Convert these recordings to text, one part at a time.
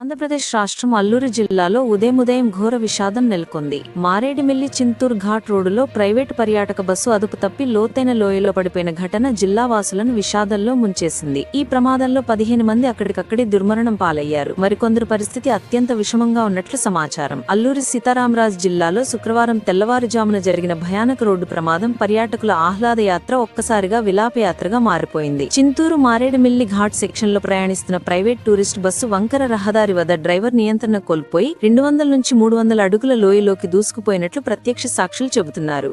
ఆంధ్రప్రదేశ్ రాష్ట్రం అల్లూరు జిల్లాలో ఉదయం ఘోర విషాదం నెలకొంది. మారేడుమిల్లి చింతూరు ఘాట్ రోడ్డులో ప్రైవేటు పర్యాటక బస్సు అదుపు తప్పి లోతైన లోయలో పడిపోయిన ఘటన జిల్లా వాసులను విషాదంలో ముంచేసింది. ఈ ప్రమాదంలో 15 మంది అక్కడికక్కడే దుర్మరణం పాలయ్యారు. మరికొందరు పరిస్థితి అత్యంత విషమంగా ఉన్నట్లు సమాచారం. అల్లూరి సీతారామరాజు జిల్లాలో శుక్రవారం తెల్లవారుజామున జరిగిన భయానక రోడ్డు ప్రమాదం పర్యాటకుల ఆహ్లాద యాత్ర ఒక్కసారిగా విలాపయాత్రగా మారిపోయింది. చింతూరు మారేడుమిల్లి ఘాట్ సెక్షన్లో ప్రయాణిస్తున్న ప్రైవేట్ టూరిస్ట్ బస్సు వంకర రహదారి వద్ద డ్రైవర్ నియంత్రణ కోల్పోయి 200 నుంచి 300 అడుగుల లోయలోకి దూసుకుపోయినట్లు ప్రత్యక్ష సాక్షులు చెబుతున్నారు.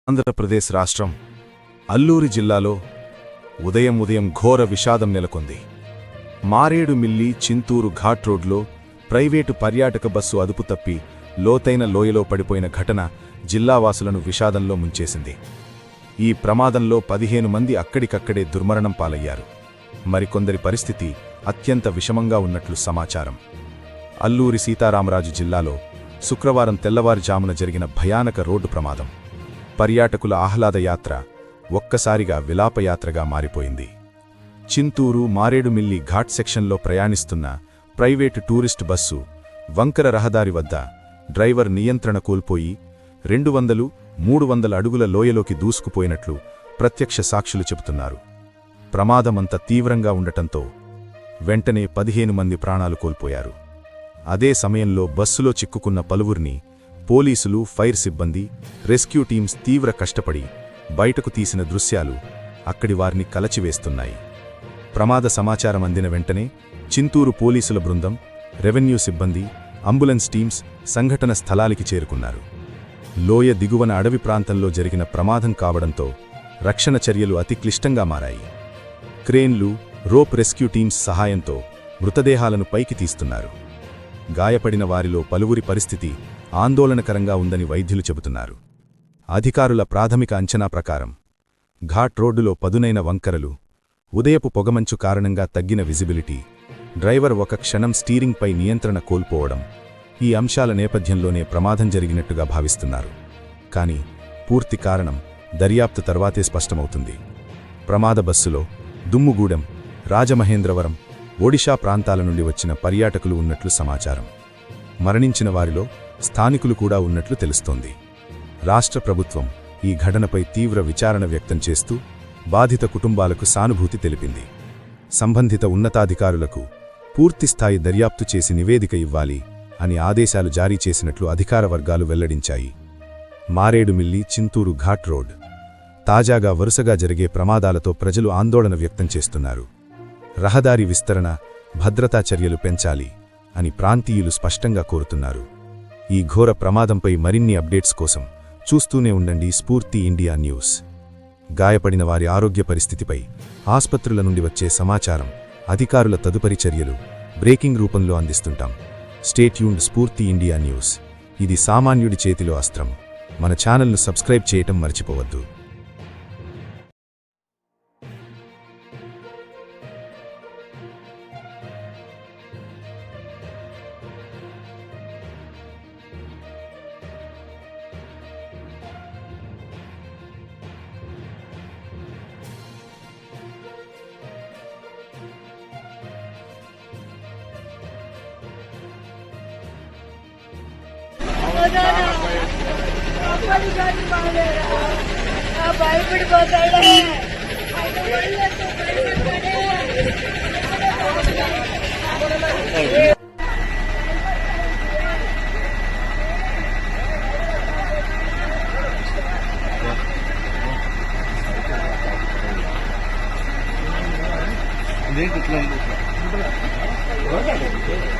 ఆంధ్రప్రదేశ్ రాష్ట్రం అల్లూరి జిల్లాలో ఉదయం ఘోర విషాదం నెలకొంది. మారేడుమిల్లి చింతూరు ఘాట్ రోడ్లో ప్రైవేటు పర్యాటక బస్సు అదుపు తప్పి లోతైన లోయలో పడిపోయిన ఘటన జిల్లావాసులను విషాదంలో ముంచేసింది. ఈ ప్రమాదంలో 15 మంది అక్కడికక్కడే దుర్మరణం పాలయ్యారు. మరికొందరి పరిస్థితి అత్యంత విషమంగా ఉన్నట్లు సమాచారం. అల్లూరి సీతారామరాజు జిల్లాలో శుక్రవారం తెల్లవారుజామున జరిగిన భయానక రోడ్డు ప్రమాదం పర్యాటకుల ఆహ్లాద యాత్ర ఒక్కసారిగా విలాపయాత్రగా మారిపోయింది. చింతూరు మారేడుమిల్లి ఘాట్ సెక్షన్లో ప్రయాణిస్తున్న ప్రైవేటు టూరిస్ట్ బస్సు వంకర రహదారి వద్ద డ్రైవర్ నియంత్రణ కోల్పోయి 200-300 అడుగుల లోయలోకి దూసుకుపోయినట్లు ప్రత్యక్ష సాక్షులు చెబుతున్నారు. ప్రమాదమంత తీవ్రంగా ఉండటంతో వెంటనే 15 మంది ప్రాణాలు కోల్పోయారు. అదే సమయంలో బస్సులో చిక్కుకున్న పలువురిని పోలీసులు, ఫైర్ సిబ్బంది, రెస్క్యూ టీమ్స్ తీవ్ర కష్టపడి బయటకు తీసిన దృశ్యాలు అక్కడి వారిని కలచివేస్తున్నాయి. ప్రమాద సమాచారం అందిన వెంటనే చింతూరు పోలీసుల బృందం, రెవెన్యూ సిబ్బంది, అంబులెన్స్ టీమ్స్ సంఘటన స్థలానికి చేరుకున్నారు. లోయ దిగువన అడవి ప్రాంతంలో జరిగిన ప్రమాదం కావడంతో రక్షణ చర్యలు అతి క్లిష్టంగా మారాయి. క్రేన్లు, రోప్ రెస్క్యూ టీమ్స్ సహాయంతో మృతదేహాలను పైకి తీస్తున్నారు. గాయపడిన వారిలో పలువురి పరిస్థితి ఆందోళనకరంగా ఉందని వైద్యులు చెబుతున్నారు. అధికారుల ప్రాథమిక అంచనా ప్రకారం ఘాట్ రోడ్డులో పదునైన వంకరలు, ఉదయపు పొగమంచు కారణంగా తగ్గిన విజిబిలిటీ, డ్రైవర్ ఒక క్షణం స్టీరింగ్పై నియంత్రణ కోల్పోవడం ఈ అంశాల నేపథ్యంలోనే ప్రమాదం జరిగినట్టుగా భావిస్తున్నారు. కానీ పూర్తి కారణం దర్యాప్తు తర్వాతే స్పష్టమవుతుంది. ప్రమాద బస్సులో దుమ్ముగూడెం, రాజమహేంద్రవరం, ఒడిషా ప్రాంతాల నుండి వచ్చిన పర్యాటకులు ఉన్నట్లు సమాచారం. మరణించిన వారిలో స్థానికులు కూడా ఉన్నట్లు తెలుస్తోంది. రాష్ట్ర ప్రభుత్వం ఈ ఘటనపై తీవ్ర విచారణ వ్యక్తం చేస్తూ బాధిత కుటుంబాలకు సానుభూతి తెలిపింది. సంబంధిత ఉన్నతాధికారులకు పూర్తిస్థాయి దర్యాప్తు చేసి నివేదిక ఇవ్వాలి అని ఆదేశాలు జారీ చేసినట్లు అధికార వర్గాలు వెల్లడించాయి. మారేడుమిల్లి చింతూరు ఘాట్ రోడ్ తాజాగా వరుసగా జరిగే ప్రమాదాలతో ప్రజలు ఆందోళన వ్యక్తం చేస్తున్నారు. రహదారి విస్తరణ, భద్రతా చర్యలు పెంచాలి అని ప్రాంతీయులు స్పష్టంగా కోరుతున్నారు. ఈ ఘోర ప్రమాదంపై మరిన్ని అప్డేట్స్ కోసం చూస్తూనే ఉండండి స్ఫూర్తి ఇండియా న్యూస్. గాయపడిన వారి ఆరోగ్య పరిస్థితిపై ఆస్పత్రుల నుండి వచ్చే సమాచారం, అధికారుల తదుపరి చర్యలు బ్రేకింగ్ రూపంలో అందిస్తుంటాం. స్టే ట్యూన్డ్ స్ఫూర్తి ఇండియా న్యూస్. ఇది సామాన్యుడి చేతిలో అస్త్రం. మన ఛానల్ను సబ్స్క్రైబ్ చేయటం మర్చిపోవద్దు. భయపడిపోతాడే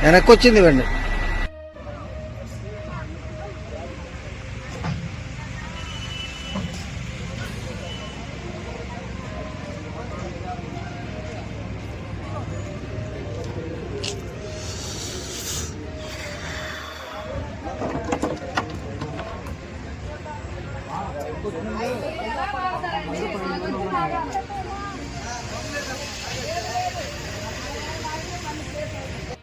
వెనక్కి వచ్చింది ఇవ్వండి.